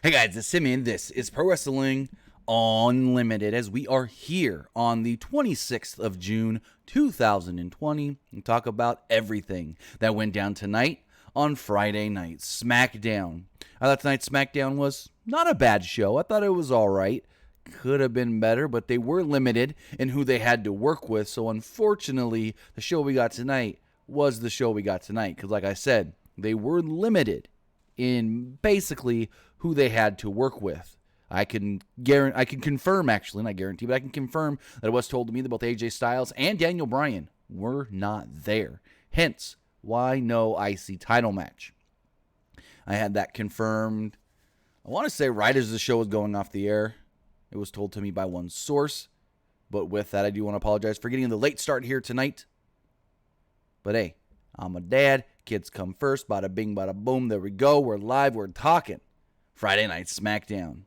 Hey guys, it's Simeon. This is Pro Wrestling Unlimited as we are here on the 26th of June, 2020 and talk about everything that went down tonight on Friday night Smackdown. I thought tonight's Smackdown was not a bad show. I thought it was alright. Could have been better, but they were limited in who they had to work with. So unfortunately, the show we got tonight was the show we got tonight. Because like I said, they were limited in basically who they had to work with. I can confirm, actually, not guarantee, but I can confirm that it was told to me that both AJ Styles and Daniel Bryan were not there. Hence, why no IC title match. I had that confirmed, I want to say right as the show was going off the air. It was told to me by one source. But with that, I do want to apologize for getting the late start here tonight. But hey, I'm a dad. Kids come first. Bada bing, bada boom. There we go. We're live. We're talking Friday Night Smackdown.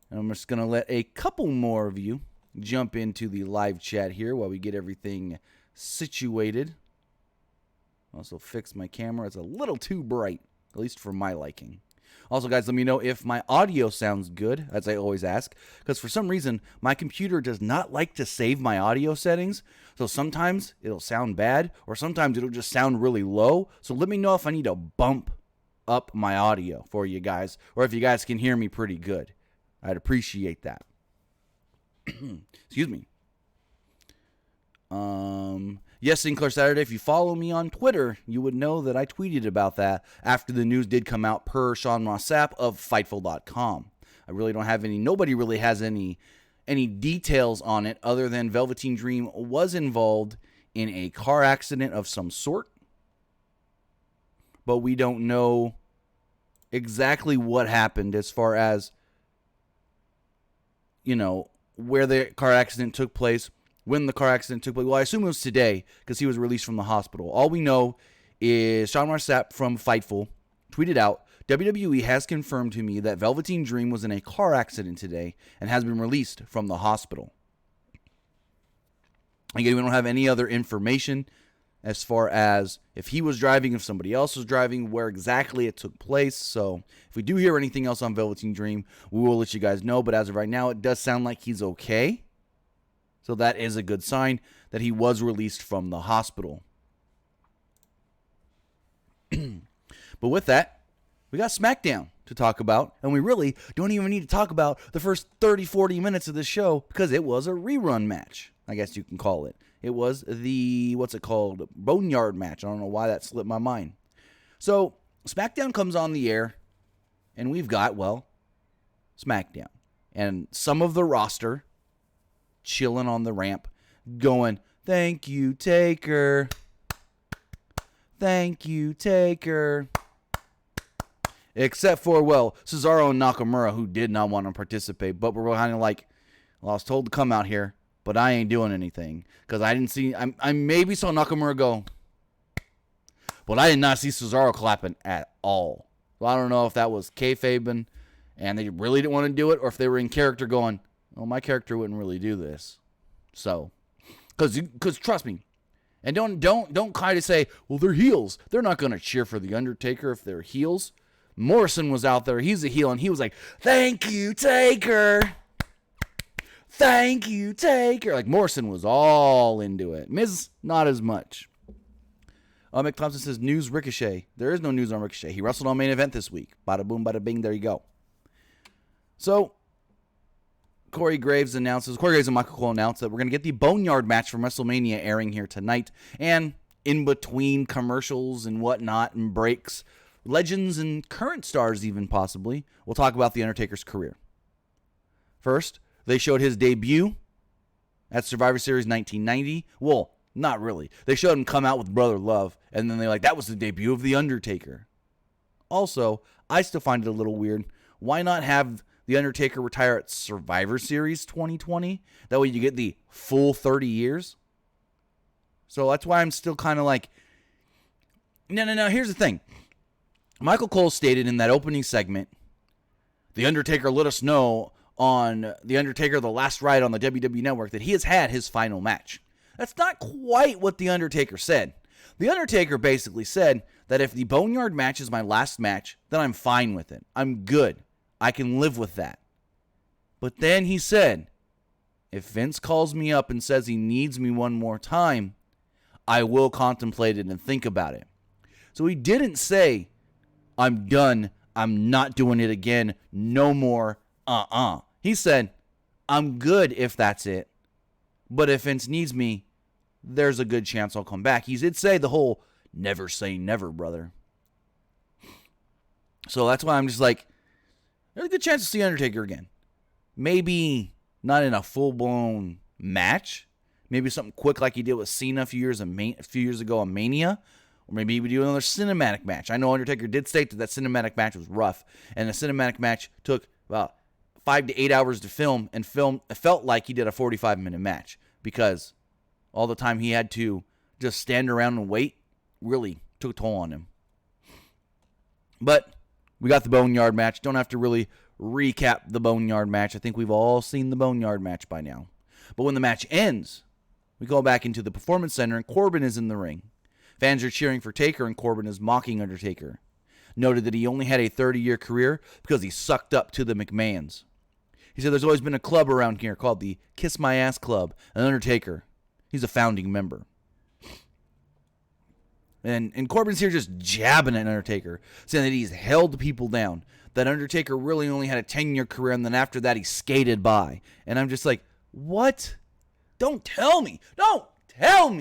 And I'm just going to let a couple more of you jump into the live chat here while we get everything situated. Also fix my camera. It's a little too bright, at least for my liking. Also, guys, let me know if my audio sounds good, as I always ask, because for some reason, my computer does not like to save my audio settings, so sometimes it'll sound bad, or sometimes it'll just sound really low, so let me know if I need to bump up my audio for you guys, or if you guys can hear me pretty good. I'd appreciate that. Excuse me. Yes, Sinclair Saturday, if you follow me on Twitter, you would know that I tweeted about that after the news did come out per Sean Ross Sapp of Fightful.com. I really don't have nobody really has any details on it other than Velveteen Dream was involved in a car accident of some sort. But we don't know exactly what happened as far as, where the car accident took place. When the car accident took place. Well, I assume it was today because he was released from the hospital. All we know is Sean Ross Sapp from Fightful tweeted out, WWE has confirmed to me that Velveteen Dream was in a car accident today and has been released from the hospital. Again, we don't have any other information as far as if he was driving, if somebody else was driving, where exactly it took place. So if we do hear anything else on Velveteen Dream, we will let you guys know. But as of right now, it does sound like he's okay. So that is a good sign that he was released from the hospital. But with that, we got Smackdown to talk about. And we really don't even need to talk about the first 30, 40 minutes of this show because it was a rerun match, I guess you can call it. It was the, Boneyard match. I don't know why that slipped my mind. So Smackdown comes on the air, and we've got, Smackdown. And some of the roster chilling on the ramp, going, "Thank you, Taker. Thank you, Taker." Except for, Cesaro and Nakamura, who did not want to participate, but were kind of like, "Well, I was told to come out here, but I ain't doing anything." Because I didn't see, I maybe saw Nakamura go, but I did not see Cesaro clapping at all. So I don't know if that was kayfabe and they really didn't want to do it, or if they were in character going, "Well, my character wouldn't really do this." So, because trust me, and don't kind of say, "Well, they're heels. They're not going to cheer for the Undertaker if they're heels." Morrison was out there. He's a heel, and he was like, "Thank you, Taker. Thank you, Taker." Like, Morrison was all into it. Miz, not as much. Mick Thompson says, "News Ricochet." There is no news on Ricochet. He wrestled on Main Event this week. Bada boom, bada bing. There you go. So, Corey Graves and Michael Cole announced that we're going to get the Boneyard match from WrestleMania airing here tonight. And in between commercials and whatnot and breaks, legends and current stars even possibly, we'll talk about The Undertaker's career. First, they showed his debut at Survivor Series 1990. Well, not really. They showed him come out with Brother Love, and then they're like, that was the debut of The Undertaker. Also, I still find it a little weird. Why not have The Undertaker retire at Survivor Series 2020? That way you get the full 30 years. So that's why I'm still kind of like, no. Here's the thing. Michael Cole stated in that opening segment, The Undertaker let us know on The Undertaker, The Last Ride on the WWE Network, that he has had his final match. That's not quite what The Undertaker said. The Undertaker basically said that if the Boneyard match is my last match, then I'm fine with it. I'm good. I can live with that. But then he said, if Vince calls me up and says he needs me one more time, I will contemplate it and think about it. So he didn't say, I'm done. I'm not doing it again. No more. He said, I'm good if that's it. But if Vince needs me, there's a good chance I'll come back. He did say the whole never say never, brother. So that's why I'm just like, there's a good chance to see Undertaker again. Maybe not in a full-blown match. Maybe something quick like he did with Cena a few years ago on Mania. Or maybe he would do another cinematic match. I know Undertaker did state that cinematic match was rough. And the cinematic match took about 5 to 8 hours to film. And it felt like he did a 45-minute match. Because all the time he had to just stand around and wait really took a toll on him. But we got the Boneyard match. Don't have to really recap the Boneyard match. I think we've all seen the Boneyard match by now. But when the match ends, we go back into the Performance Center and Corbin is in the ring. Fans are cheering for Taker and Corbin is mocking Undertaker. Noted that he only had a 30-year career because he sucked up to the McMahons. He said there's always been a club around here called the Kiss My Ass Club, and Undertaker, he's a founding member. And Corbin's here just jabbing at Undertaker, saying that he's held people down, that Undertaker really only had a 10-year career, and then after that he skated by. And I'm just like, what? Don't tell me,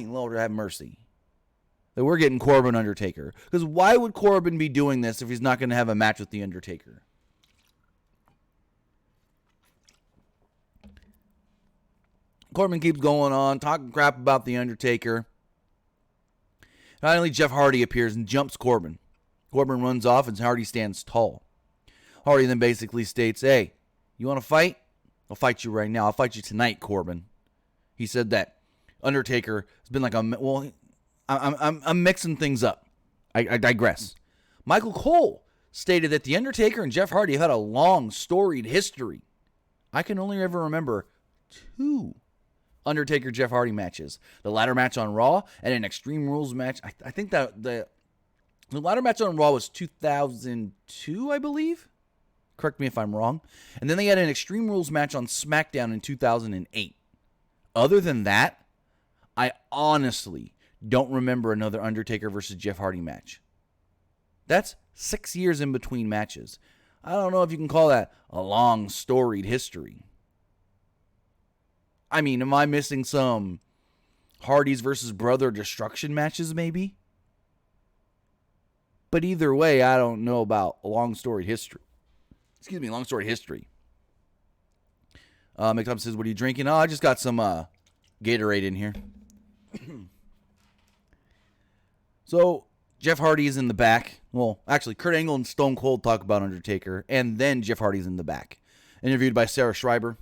Lord have mercy, that we're getting Corbin Undertaker. Because why would Corbin be doing this if he's not going to have a match with The Undertaker? Corbin keeps going on, talking crap about The Undertaker. Finally, Jeff Hardy appears and jumps Corbin. Corbin runs off and Hardy stands tall. Hardy then basically states, hey, you want to fight? I'll fight you right now. I'll fight you tonight, Corbin. He said that Undertaker has been like I'm mixing things up. I digress. Michael Cole stated that The Undertaker and Jeff Hardy have had a long, storied history. I can only ever remember 2 Undertaker Jeff Hardy matches. The ladder match on Raw and an Extreme Rules match. I think that the ladder match on Raw was 2002, I believe. Correct me if I'm wrong. And then they had an Extreme Rules match on Smackdown in 2008. Other than that, I honestly don't remember another Undertaker versus Jeff Hardy match. That's 6 years in between matches. I don't know if you can call that a long, storied history. I mean, am I missing some Hardys versus Brother Destruction matches, maybe? But either way, I don't know about a long storied history. Long storied history. McTubb says, what are you drinking? Oh, I just got some Gatorade in here. So, Jeff Hardy is in the back. Well, actually, Kurt Angle and Stone Cold talk about Undertaker, and then Jeff Hardy's in the back. Interviewed by Sarah Schreiber.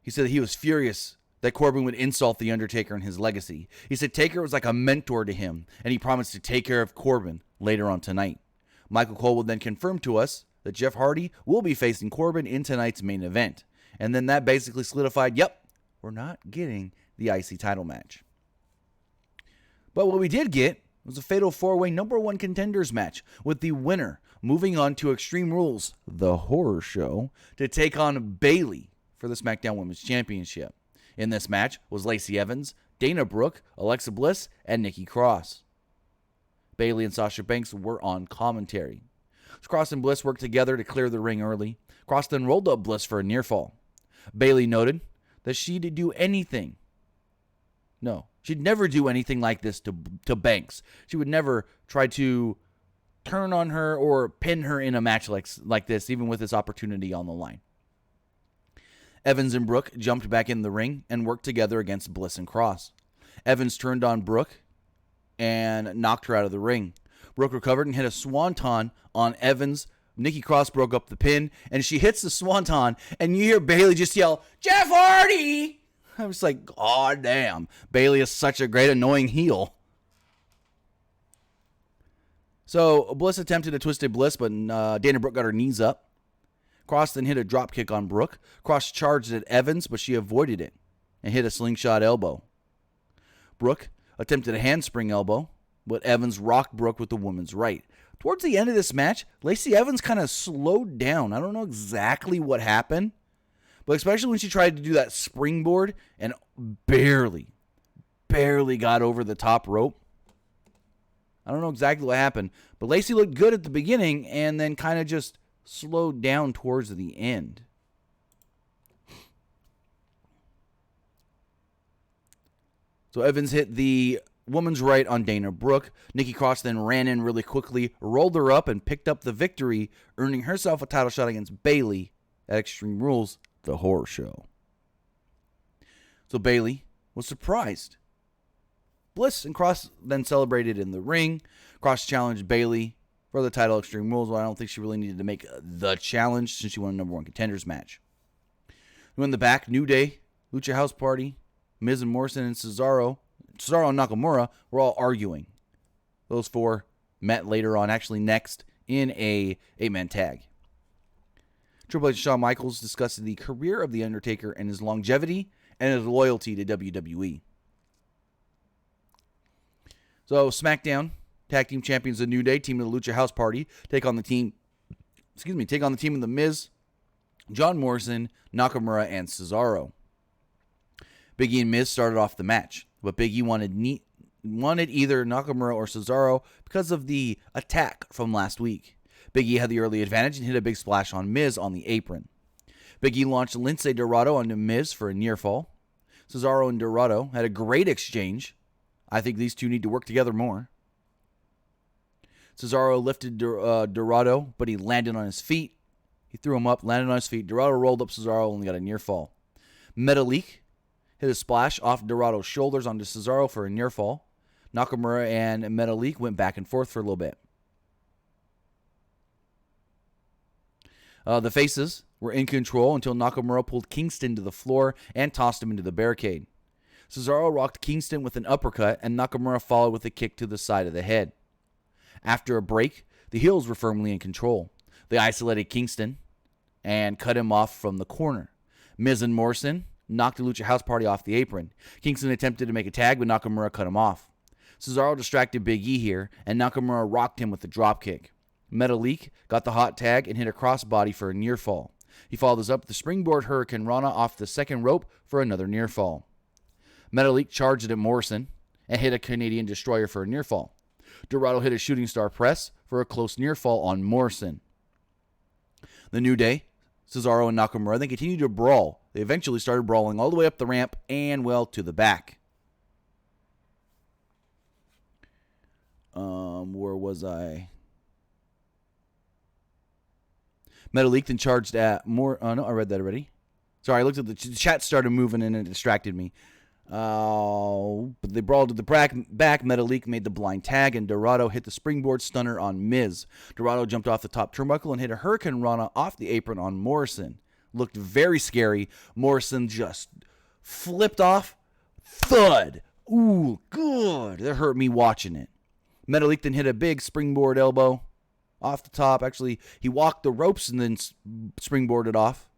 He said he was furious that Corbin would insult The Undertaker and his legacy. He said Taker was like a mentor to him, and he promised to take care of Corbin later on tonight. Michael Cole would then confirm to us that Jeff Hardy will be facing Corbin in tonight's main event. And then that basically solidified, yep, we're not getting the IC title match. But what we did get was a fatal 4-way number 1 contenders match, with the winner moving on to Extreme Rules, the horror show, to take on Bayley for the SmackDown Women's Championship. In this match was Lacey Evans, Dana Brooke, Alexa Bliss, and Nikki Cross. Bayley and Sasha Banks were on commentary. Cross and Bliss worked together to clear the ring early. Cross then rolled up Bliss for a near fall. Bayley noted that she'd never do anything like this to Banks. She would never try to turn on her or pin her in a match like this, even with this opportunity on the line. Evans and Brooke jumped back in the ring and worked together against Bliss and Cross. Evans turned on Brooke and knocked her out of the ring. Brooke recovered and hit a swanton on Evans. Nikki Cross broke up the pin, and she hits the swanton, and you hear Bayley just yell, Jeff Hardy! I was like, oh, damn. Bayley is such a great annoying heel. So Bliss attempted a twisted Bliss, but Dana Brooke got her knees up. Cross then hit a drop kick on Brooke. Cross charged at Evans, but she avoided it and hit a slingshot elbow. Brooke attempted a handspring elbow, but Evans rocked Brooke with the woman's right. Towards the end of this match, Lacey Evans kind of slowed down. I don't know exactly what happened, but especially when she tried to do that springboard and barely got over the top rope. I don't know exactly what happened, but Lacey looked good at the beginning and then kind of just slowed down towards the end. So Evans hit the woman's right on Dana Brooke. Nikki Cross then ran in really quickly, rolled her up, and picked up the victory, earning herself a title shot against Bayley at Extreme Rules, the Horror Show. So Bayley was surprised. Bliss and Cross then celebrated in the ring. Cross challenged Bayley for the title Extreme Rules, but I don't think she really needed to make the challenge since she won a number one contenders match. In the back, New Day, Lucha House Party, Miz and Morrison, and Cesaro and Nakamura were all arguing. Those four met later on, actually next, in a 8-man tag. Triple H and Shawn Michaels discussed the career of The Undertaker and his longevity and his loyalty to WWE. So, SmackDown, Tag Team Champions of New Day, team of the Lucha House Party, take on the team of The Miz, John Morrison, Nakamura, and Cesaro. Big E and Miz started off the match, but Big E wanted either Nakamura or Cesaro because of the attack from last week. Big E had the early advantage and hit a big splash on Miz on the apron. Big E launched Lince Dorado onto Miz for a near fall. Cesaro and Dorado had a great exchange. I think these two need to work together more. Cesaro lifted Dorado, but he landed on his feet. He threw him up, landed on his feet. Dorado rolled up Cesaro and got a near fall. Metalik hit a splash off Dorado's shoulders onto Cesaro for a near fall. Nakamura and Metalik went back and forth for a little bit. The faces were in control until Nakamura pulled Kingston to the floor and tossed him into the barricade. Cesaro rocked Kingston with an uppercut, and Nakamura followed with a kick to the side of the head. After a break, the heels were firmly in control. They isolated Kingston and cut him off from the corner. Miz and Morrison knocked the Lucha House Party off the apron. Kingston attempted to make a tag, but Nakamura cut him off. Cesaro distracted Big E here, and Nakamura rocked him with a dropkick. Metalik got the hot tag and hit a crossbody for a near fall. He followed this up with the springboard Hurricane Rana off the second rope for another near fall. Metalik charged at Morrison and hit a Canadian Destroyer for a near fall. Dorado hit a Shooting Star Press for a close near fall on Morrison. The New Day, Cesaro and Nakamura, then continued to brawl. They eventually started brawling all the way up the ramp and, well, to the back. Where was I? Metalik then charged at more. No, I read that already. Sorry, I looked at the chat started moving and it distracted me. But they brawled to the back. Metalik made the blind tag, and Dorado hit the springboard stunner on Miz. Dorado jumped off the top turnbuckle and hit a Hurricane Rana off the apron on Morrison. Looked very scary. Morrison just flipped off. Thud. Ooh, good. That hurt me watching it. Metalik then hit a big springboard elbow off the top. Actually, he walked the ropes and then springboarded off.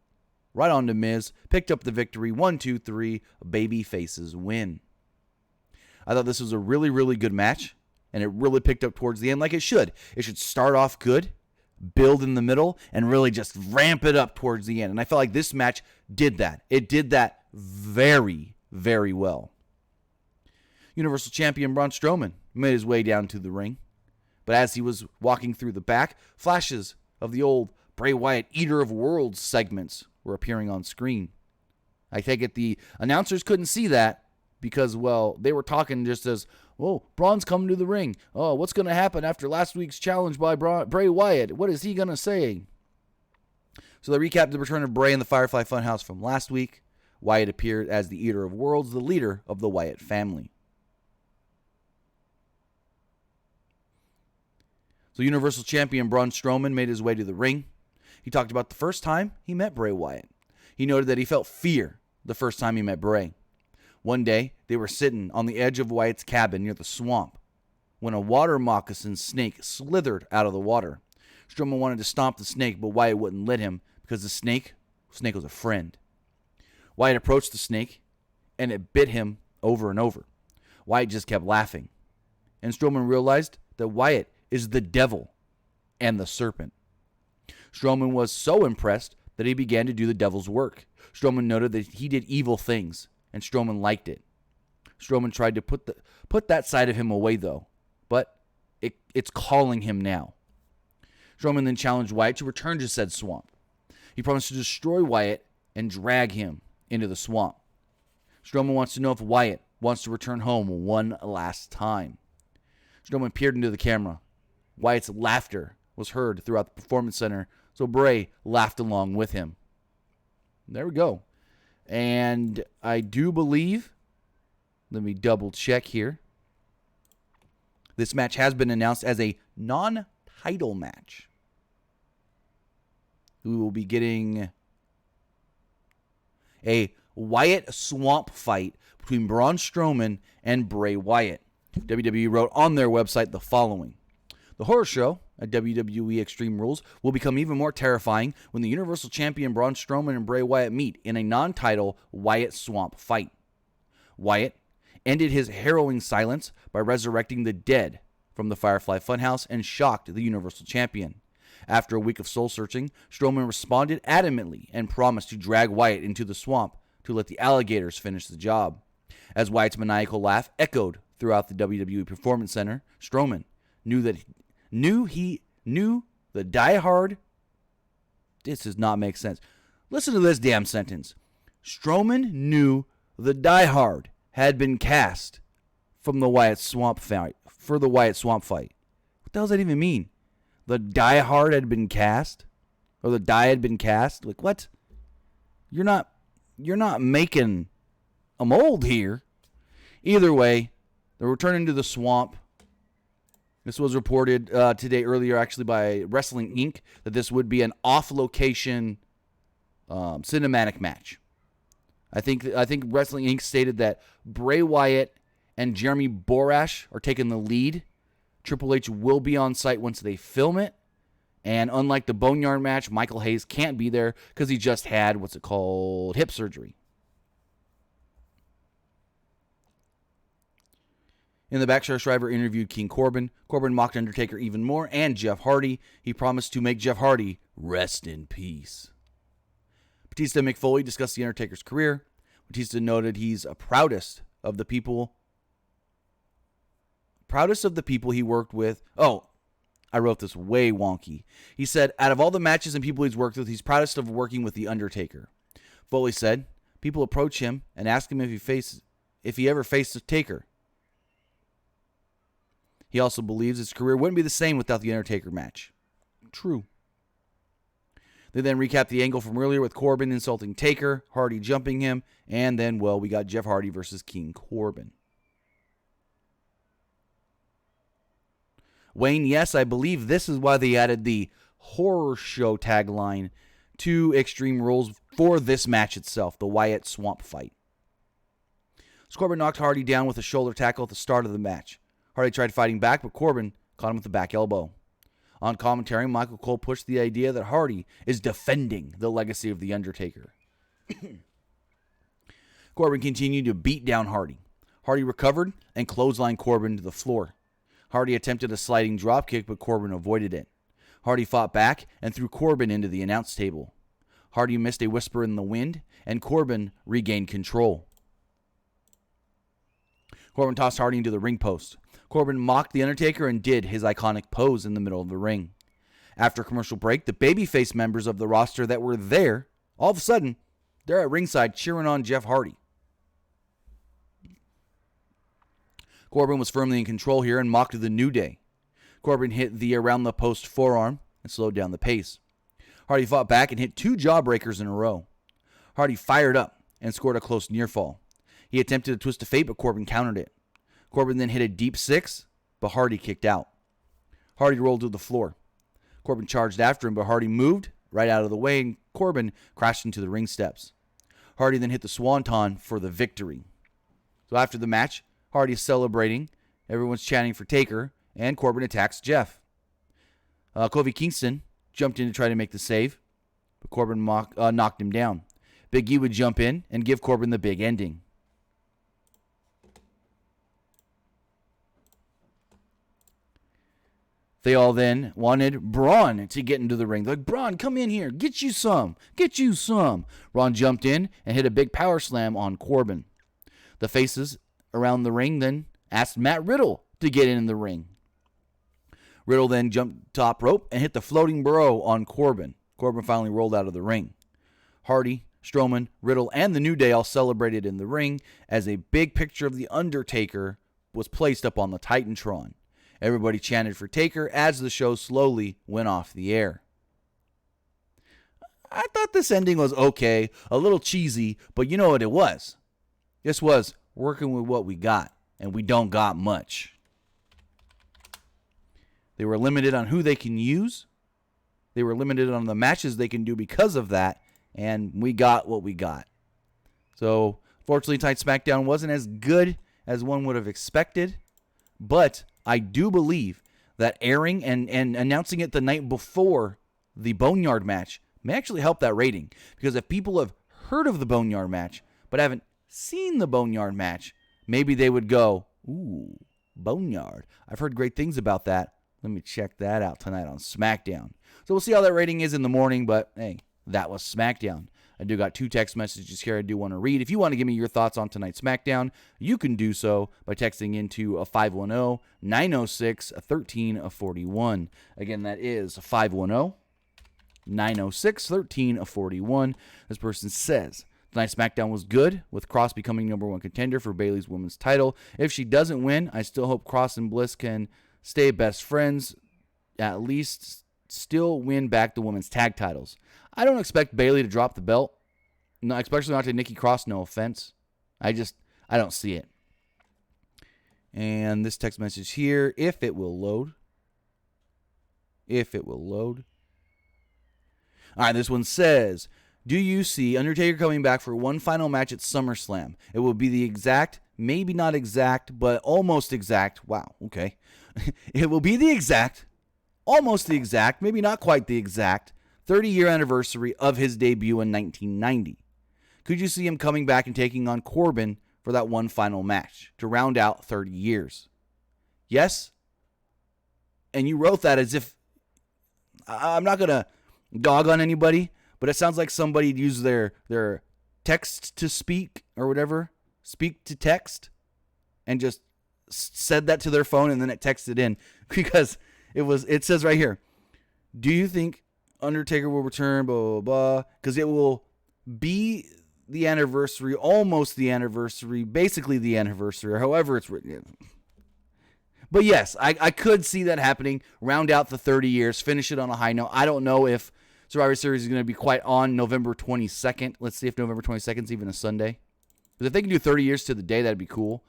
Right on to Miz. Picked up the victory. 1, 2, 3. Baby faces win. I thought this was a really, really good match. And it really picked up towards the end like it should. It should start off good, build in the middle, and really just ramp it up towards the end. And I felt like this match did that. It did that very, very well. Universal Champion Braun Strowman made his way down to the ring. But as he was walking through the back, flashes of the old Bray Wyatt Eater of Worlds segments were appearing on screen. I take it the announcers couldn't see that because, well, they were talking just as, oh, Braun's coming to the ring. Oh, what's going to happen after last week's challenge by Bray Wyatt? What is he going to say? So they recapped the return of Bray in the Firefly Funhouse from last week. Wyatt appeared as the Eater of Worlds, the leader of the Wyatt family. So Universal Champion Braun Strowman made his way to the ring. He talked about the first time he met Bray Wyatt. He noted that he felt fear the first time he met Bray. One day, they were sitting on the edge of Wyatt's cabin near the swamp when a water moccasin snake slithered out of the water. Strowman wanted to stomp the snake, but Wyatt wouldn't let him because the snake was a friend. Wyatt approached the snake, and it bit him over and over. Wyatt just kept laughing. And Strowman realized that Wyatt is the devil and the Serpent. Strowman was so impressed that he began to do the devil's work. Strowman noted that he did evil things, and Strowman liked it. Strowman tried to put that side of him away, though, but it's calling him now. Strowman then challenged Wyatt to return to said swamp. He promised to destroy Wyatt and drag him into the swamp. Strowman wants to know if Wyatt wants to return home one last time. Strowman peered into the camera. Wyatt's laughter was heard throughout the Performance Center, so Bray laughed along with him. There we go. And I do believe, let me double check here, this match has been announced as a non-title match. We will be getting a Wyatt swamp fight between Braun Strowman and Bray Wyatt. WWE wrote on their website the following. The horror show at WWE Extreme Rules will become even more terrifying when the Universal Champion Braun Strowman and Bray Wyatt meet in a non-title Wyatt swamp fight. Wyatt ended his harrowing silence by resurrecting the dead from the Firefly Funhouse and shocked the Universal Champion. After a week of soul-searching, Strowman responded adamantly and promised to drag Wyatt into the swamp to let the alligators finish the job. As Wyatt's maniacal laugh echoed throughout the WWE Performance Center, Strowman knew the diehard... This does not make sense. Listen to this damn sentence. Strowman knew the diehard had been cast from the Wyatt swamp fight for the Wyatt swamp fight. What the hell does that even mean? The diehard had been cast, or the die had been cast. Like what? You're not making a mold here. Either way, they're returning to the swamp. This was reported today earlier, actually by Wrestling Inc., that this would be an off-location cinematic match. I think Wrestling Inc. stated that Bray Wyatt and Jeremy Borash are taking the lead. Triple H will be on site once they film it. And unlike the Boneyard match, Michael Hayes can't be there because he just had, hip surgery. In the back, Shriver interviewed King Corbin. Corbin mocked Undertaker even more and Jeff Hardy. He promised to make Jeff Hardy rest in peace. Batista and Mick Foley discussed The Undertaker's career. Batista noted he's proudest of the people he worked with. Oh, I wrote this way wonky. He said, out of all the matches and people he's worked with, he's proudest of working with The Undertaker. Foley said, people approach him and ask him if he ever faced a Taker. He also believes his career wouldn't be the same without the Undertaker match. True. They then recapped the angle from earlier with Corbin insulting Taker, Hardy jumping him, and then, we got Jeff Hardy versus King Corbin. Wayne, yes, I believe this is why they added the horror show tagline to Extreme Rules for this match itself, the Wyatt swamp fight. Corbin knocked Hardy down with a shoulder tackle at the start of the match. Hardy tried fighting back, but Corbin caught him with a back elbow. On commentary, Michael Cole pushed the idea that Hardy is defending the legacy of The Undertaker. Corbin continued to beat down Hardy. Hardy recovered and clotheslined Corbin to the floor. Hardy attempted a sliding dropkick, but Corbin avoided it. Hardy fought back and threw Corbin into the announce table. Hardy missed a whisper in the wind, and Corbin regained control. Corbin tossed Hardy into the ring post. Corbin mocked The Undertaker and did his iconic pose in the middle of the ring. After a commercial break, the babyface members of the roster that were there, all of a sudden, they're at ringside cheering on Jeff Hardy. Corbin was firmly in control here and mocked the New Day. Corbin hit the around the post forearm and slowed down the pace. Hardy fought back and hit 2 jawbreakers in a row. Hardy fired up and scored a close near fall. He attempted a twist of fate, but Corbin countered it. Corbin then hit a deep 6, but Hardy kicked out. Hardy rolled to the floor. Corbin charged after him, but Hardy moved right out of the way, and Corbin crashed into the ring steps. Hardy then hit the Swanton for the victory. So after the match, Hardy is celebrating. Everyone's chanting for Taker, and Corbin attacks Jeff. Kofi Kingston jumped in to try to make the save, but Corbin knocked him down. Big E would jump in and give Corbin the big ending. They all then wanted Braun to get into the ring. They're like, Braun, come in here. Get you some. Get you some. Braun jumped in and hit a big power slam on Corbin. The faces around the ring then asked Matt Riddle to get in the ring. Riddle then jumped top rope and hit the floating bro on Corbin. Corbin finally rolled out of the ring. Hardy, Strowman, Riddle, and the New Day all celebrated in the ring as a big picture of the Undertaker was placed up on the Titantron. Everybody chanted for Taker as the show slowly went off the air. I thought this ending was okay, a little cheesy, but you know what it was? This was working with what we got, and we don't got much. They were limited on who they can use. They were limited on the matches they can do because of that, and we got what we got. So, fortunately, tonight's SmackDown wasn't as good as one would have expected, but I do believe that airing and announcing it the night before the Boneyard match may actually help that rating, because if people have heard of the Boneyard match but haven't seen the Boneyard match, maybe they would go, ooh, Boneyard. I've heard great things about that. Let me check that out tonight on SmackDown. So we'll see how that rating is in the morning, but hey, that was SmackDown. I do got 2 text messages here I do want to read. If you want to give me your thoughts on tonight's SmackDown, you can do so by texting into a 510-906-1341. Again, that is 510-906-1341. This person says, tonight's SmackDown was good, with Cross becoming #1 contender for Bayley's women's title. If she doesn't win, I still hope Cross and Bliss can stay best friends, at least still win back the women's tag titles. I don't expect Bayley to drop the belt, no, especially not to Nikki Cross, no offense. I don't see it. And this text message here, if it will load. All right, this one says, do you see Undertaker coming back for one final match at SummerSlam? It will be the exact, maybe not exact, but almost exact. Wow, okay. It will be the exact, almost the exact, maybe not quite the exact, 30-year anniversary of his debut in 1990. Could you see him coming back and taking on Corbin for that one final match to round out 30 years? Yes? And you wrote that as if, I'm not going to dog on anybody, but it sounds like somebody used their text to speak or whatever, speak to text, and just said that to their phone and then it texted in, because it says right here, do you think Undertaker will return, blah, blah, blah, because it will be the anniversary, almost the anniversary, basically the anniversary, or however it's written. But yes, I could see that happening, round out the 30 years, finish it on a high note. I don't know if Survivor Series is going to be quite on November 22nd. Let's see if November 22nd is even a Sunday. Because if they can do 30 years to the day, that'd be cool.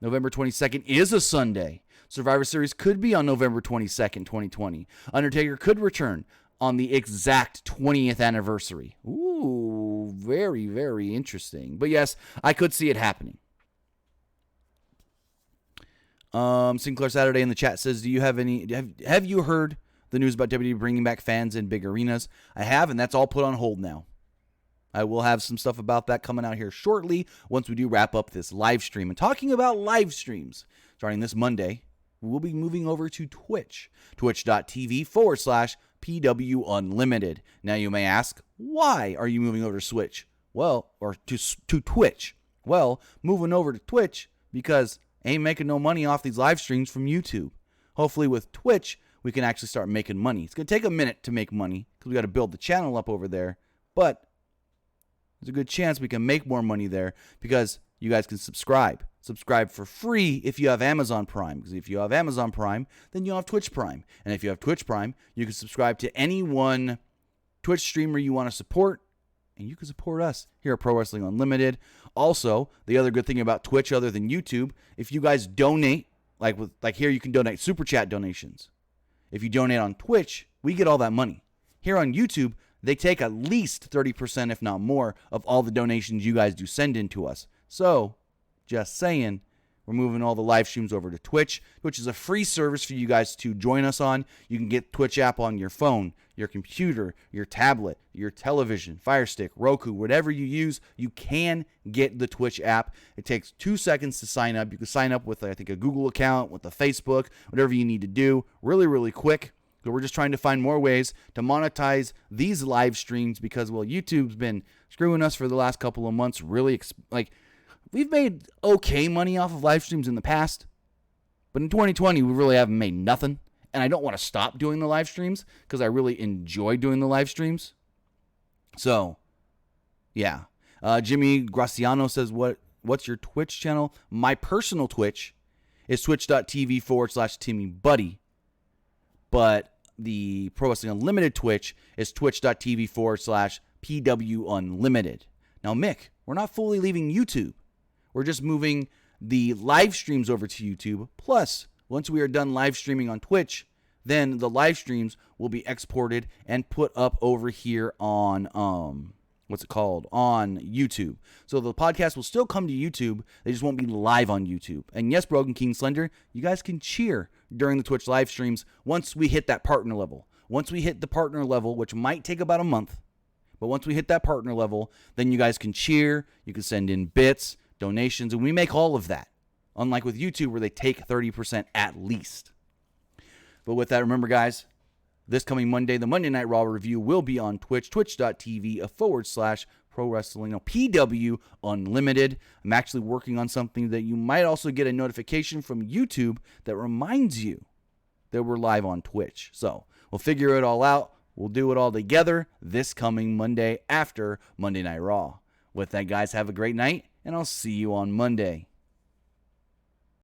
November 22nd is a Sunday. Survivor Series could be on November 22nd, 2020. Undertaker could return on the exact 20th anniversary. Ooh, very, very interesting. But yes, I could see it happening. Sinclair Saturday in the chat says, do you have you heard the news about WWE bringing back fans in big arenas? I have, and that's all put on hold now. I will have some stuff about that coming out here shortly once we do wrap up this live stream. And talking about live streams, starting this Monday, we'll be moving over to Twitch, twitch.tv/PW Unlimited. Now you may ask, why are you moving over to Switch? Well, or to Twitch. Well, moving over to Twitch because I ain't making no money off these live streams from YouTube. Hopefully with Twitch, we can actually start making money. It's going to take a minute to make money because we got to build the channel up over there. But there's a good chance we can make more money there because you guys can subscribe. Subscribe for free if you have Amazon Prime. Because if you have Amazon Prime, then you'll have Twitch Prime. And if you have Twitch Prime, you can subscribe to any one Twitch streamer you want to support. And you can support us here at Pro Wrestling Unlimited. Also, the other good thing about Twitch other than YouTube, if you guys donate, like here you can donate Super Chat donations. If you donate on Twitch, we get all that money. Here on YouTube, they take at least 30%, if not more, of all the donations you guys do send in to us. So, just saying, We're moving all the live streams over to Twitch, which is a free service for you guys to join us on. You can get Twitch app on your phone, your computer, your tablet, your television, Fire Stick, Roku, whatever you use, you can get the Twitch app. It takes 2 seconds to sign up. You can sign up with, I think, a Google account, with a Facebook, whatever you need to do. Really, really quick. So we're just trying to find more ways to monetize these live streams because, well, YouTube's been screwing us for the last couple of months. Really, we've made okay money off of live streams in the past, but in 2020, we really haven't made nothing. And I don't want to stop doing the live streams because I really enjoy doing the live streams. So, yeah. Jimmy Graciano says, what's your Twitch channel? My personal Twitch is twitch.tv/TimmyBuddy. But the Pro Wrestling Unlimited Twitch is twitch.tv/PW Unlimited. Now, Mick, we're not fully leaving YouTube. We're just moving the live streams over to YouTube. Plus, once we are done live streaming on Twitch, then the live streams will be exported and put up over here on, on YouTube. So the podcast will still come to YouTube. They just won't be live on YouTube. And yes, Broken King Slender, you guys can cheer during the Twitch live streams once we hit that partner level. Once we hit the partner level, which might take about a month, but once we hit that partner level, then you guys can cheer. You can send in bits, donations, and we make all of that. Unlike with YouTube, where they take 30% at least. But with that, remember, guys, this coming Monday, the Monday Night Raw review will be on Twitch, twitch.tv/Pro Wrestling PW Unlimited. I'm actually working on something that you might also get a notification from YouTube that reminds you that we're live on Twitch. So we'll figure it all out. We'll do it all together this coming Monday after Monday Night Raw. With that, guys, have a great night, and I'll see you on Monday.